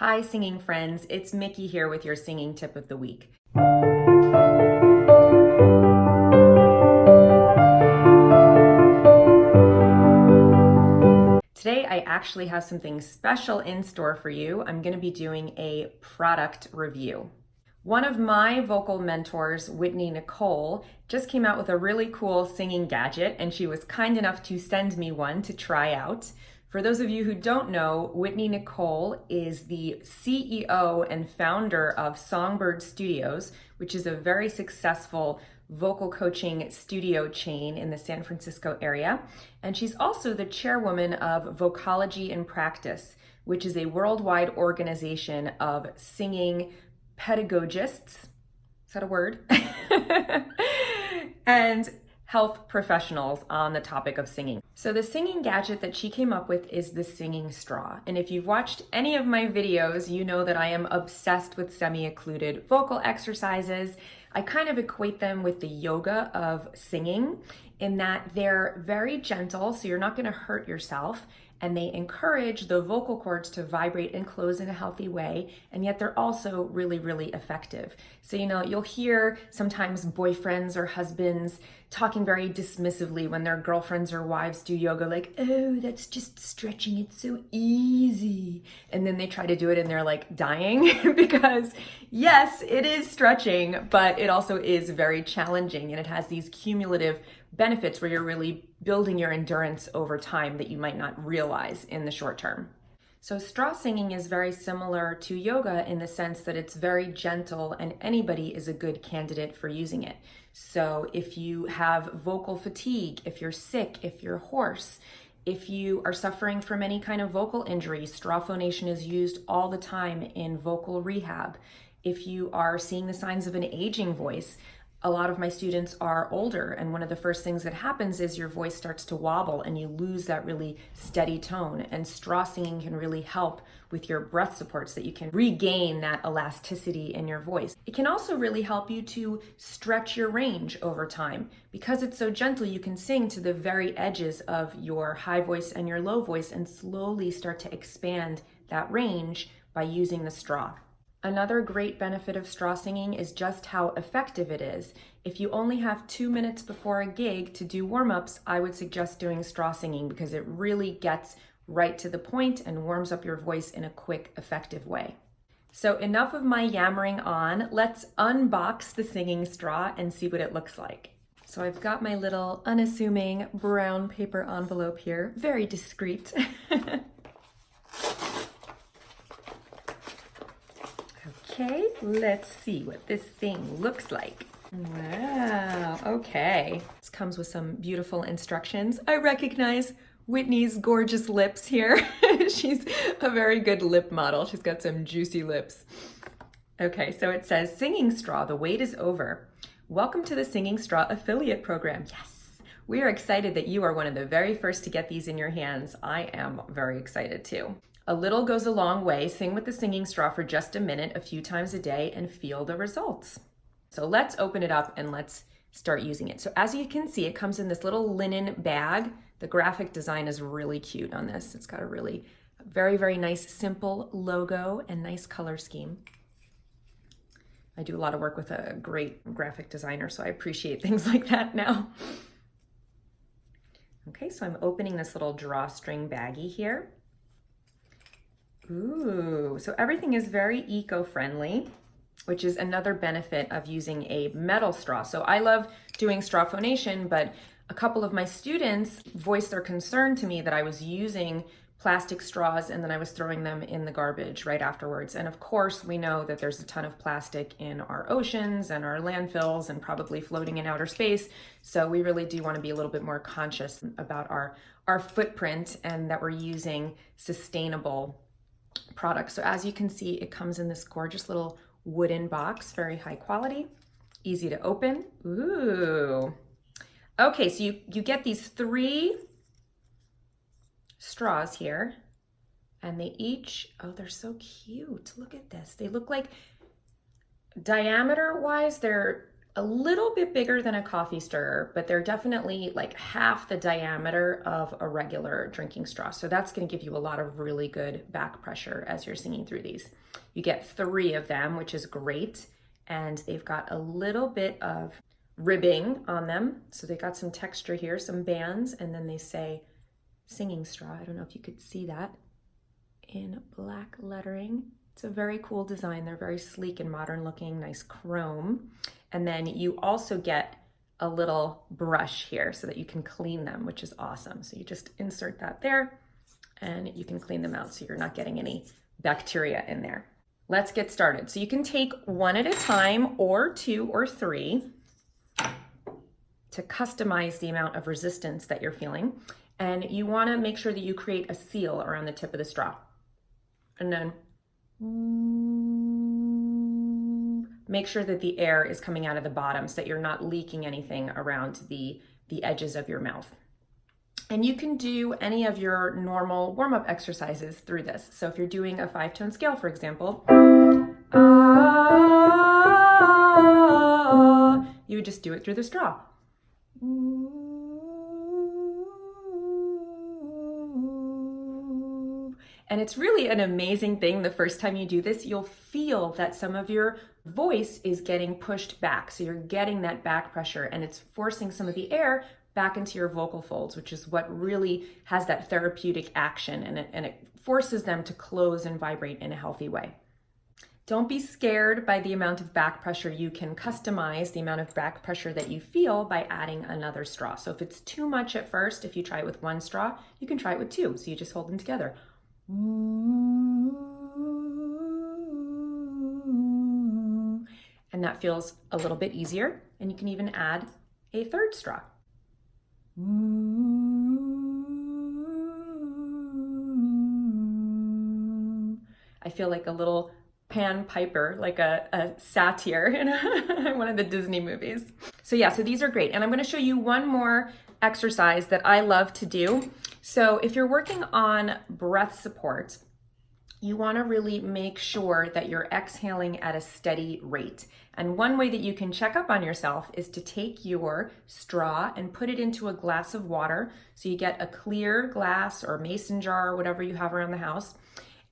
Hi singing friends, it's Miki here with your singing tip of the week. Today I actually have something special in store for you. I'm going to be doing a product review. One of my vocal mentors, Whitney Nicole, just came out with a really cool singing gadget, and she was kind enough to send me one to try out. For those of you who don't know, Whitney Nicole is the CEO and founder of Songbird Studios, which is a very successful vocal coaching studio chain in the San Francisco area. And she's also the chairwoman of Vocology in Practice, which is a worldwide organization of singing pedagogists, is that a word? And health professionals on the topic of singing. So the singing gadget that she came up with is the singing straw. And if you've watched any of my videos, you know that I am obsessed with semi-occluded vocal exercises. I kind of equate them with the yoga of singing in that they're very gentle, so you're not going to hurt yourself, and they encourage the vocal cords to vibrate and close in a healthy way, and yet they're also really, really effective. So, you'll hear sometimes boyfriends or husbands talking very dismissively when their girlfriends or wives do yoga, like, oh, that's just stretching, it's so easy. And then they try to do it and they're like dying because yes, it is stretching, but it also is very challenging, and it has these cumulative benefits where you're really building your endurance over time that you might not realize in the short term. So straw singing is very similar to yoga in the sense that it's very gentle and anybody is a good candidate for using it. So if you have vocal fatigue, if you're sick, if you're hoarse, if you are suffering from any kind of vocal injury, straw phonation is used all the time in vocal rehab. If you are seeing the signs of an aging voice, a lot of my students are older, and one of the first things that happens is your voice starts to wobble and you lose that really steady tone. And straw singing can really help with your breath support so that you can regain that elasticity in your voice. It can also really help you to stretch your range over time. Because it's so gentle, you can sing to the very edges of your high voice and your low voice and slowly start to expand that range by using the straw. Another great benefit of straw singing is just how effective it is. If you only have 2 minutes before a gig to do warm-ups, I would suggest doing straw singing because it really gets right to the point and warms up your voice in a quick, effective way. So enough of my yammering on. Let's unbox the singing straw and see what it looks like. So I've got my little unassuming brown paper envelope here, very discreet. Okay, let's see what this thing looks like. Wow, okay. This comes with some beautiful instructions. I recognize Whitney's gorgeous lips here. She's a very good lip model. She's got some juicy lips. Okay, so it says, Singing Straw, the wait is over. Welcome to the Singing Straw affiliate program. Yes, we are excited that you are one of the very first to get these in your hands. I am very excited too. A little goes a long way. Sing with the singing straw for just a minute, a few times a day, and feel the results. So let's open it up and let's start using it. So as you can see, it comes in this little linen bag. The graphic design is really cute on this. It's got a really very, very nice, simple logo and nice color scheme. I do a lot of work with a great graphic designer, so I appreciate things like that now. Okay, so I'm opening this little drawstring baggie here. Ooh, so everything is very eco-friendly, which is another benefit of using a metal straw. So I love doing straw phonation, but a couple of my students voiced their concern to me that I was using plastic straws and then I was throwing them in the garbage right afterwards. And of course, we know that there's a ton of plastic in our oceans and our landfills and probably floating in outer space. So we really do want to be a little bit more conscious about our footprint and that we're using sustainable products. So as you can see, it comes in this gorgeous little wooden box, very high quality, easy to open. Ooh. Okay, so you get these 3 straws here, and they each, oh, they're so cute. Look at this. They look like, diameter wise, they're a little bit bigger than a coffee stirrer, but they're definitely like half the diameter of a regular drinking straw. So that's going to give you a lot of really good back pressure as you're singing through these. You get 3 of them, which is great. And they've got a little bit of ribbing on them. So they got some texture here, some bands, and then they say singing straw. I don't know if you could see that in black lettering. It's a very cool design. They're very sleek and modern looking, nice chrome. And then you also get a little brush here so that you can clean them, which is awesome. So you just insert that there and you can clean them out so you're not getting any bacteria in there. Let's get started. So you can take 1 at a time or 2 or 3 to customize the amount of resistance that you're feeling. And you want to make sure that you create a seal around the tip of the straw. And then make sure that the air is coming out of the bottom so that you're not leaking anything around the edges of your mouth. And you can do any of your normal warm-up exercises through this. So if you're doing a 5-tone scale, for example, you would just do it through the straw. And it's really an amazing thing. The first time you do this, you'll feel that some of your voice is getting pushed back. So you're getting that back pressure and it's forcing some of the air back into your vocal folds, which is what really has that therapeutic action, and it forces them to close and vibrate in a healthy way. Don't be scared by the amount of back pressure. You can customize the amount of back pressure that you feel by adding another straw. So if it's too much at first, if you try it with 1 straw, you can try it with 2. So you just hold them together. And that feels a little bit easier. And you can even add a 3rd straw. I feel like a little Pan Piper, like a satyr in one of the Disney movies. So yeah, so these are great. And I'm going to show you one more exercise that I love to do. So if you're working on breath support, you want to really make sure that you're exhaling at a steady rate. And one way that you can check up on yourself is to take your straw and put it into a glass of water. So you get a clear glass or mason jar or whatever you have around the house.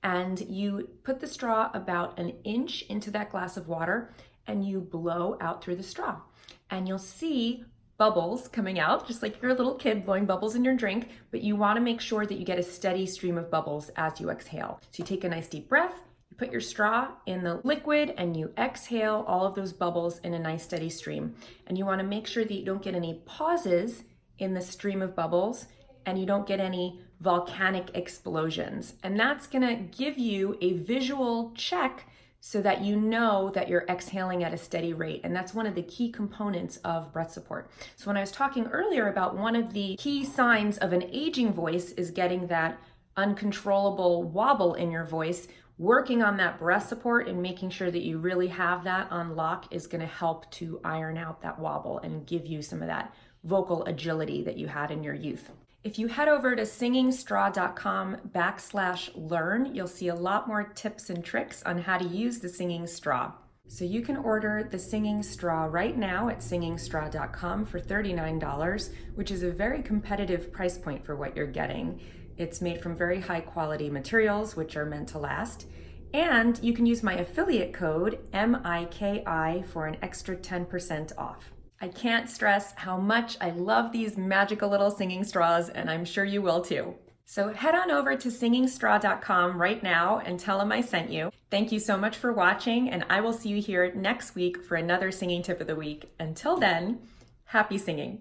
And you put the straw about 1 inch into that glass of water and you blow out through the straw. And you'll see bubbles coming out, just like you're a little kid blowing bubbles in your drink, but you want to make sure that you get a steady stream of bubbles as you exhale. So you take a nice deep breath, you put your straw in the liquid, and you exhale all of those bubbles in a nice steady stream. And you want to make sure that you don't get any pauses in the stream of bubbles and you don't get any volcanic explosions. And that's going to give you a visual check so that you know that you're exhaling at a steady rate. And that's one of the key components of breath support. So when I was talking earlier about one of the key signs of an aging voice is getting that uncontrollable wobble in your voice, working on that breath support and making sure that you really have that on lock is going to help to iron out that wobble and give you some of that vocal agility that you had in your youth. If you head over to singingstraw.com/learn, you'll see a lot more tips and tricks on how to use the singing straw. So you can order the singing straw right now at singingstraw.com for $39, which is a very competitive price point for what you're getting. It's made from very high quality materials, which are meant to last. And you can use my affiliate code, MIKI, for an extra 10% off. I can't stress how much I love these magical little singing straws, and I'm sure you will too. So head on over to singingstraw.com right now and tell them I sent you. Thank you so much for watching, and I will see you here next week for another singing tip of the week. Until then, happy singing.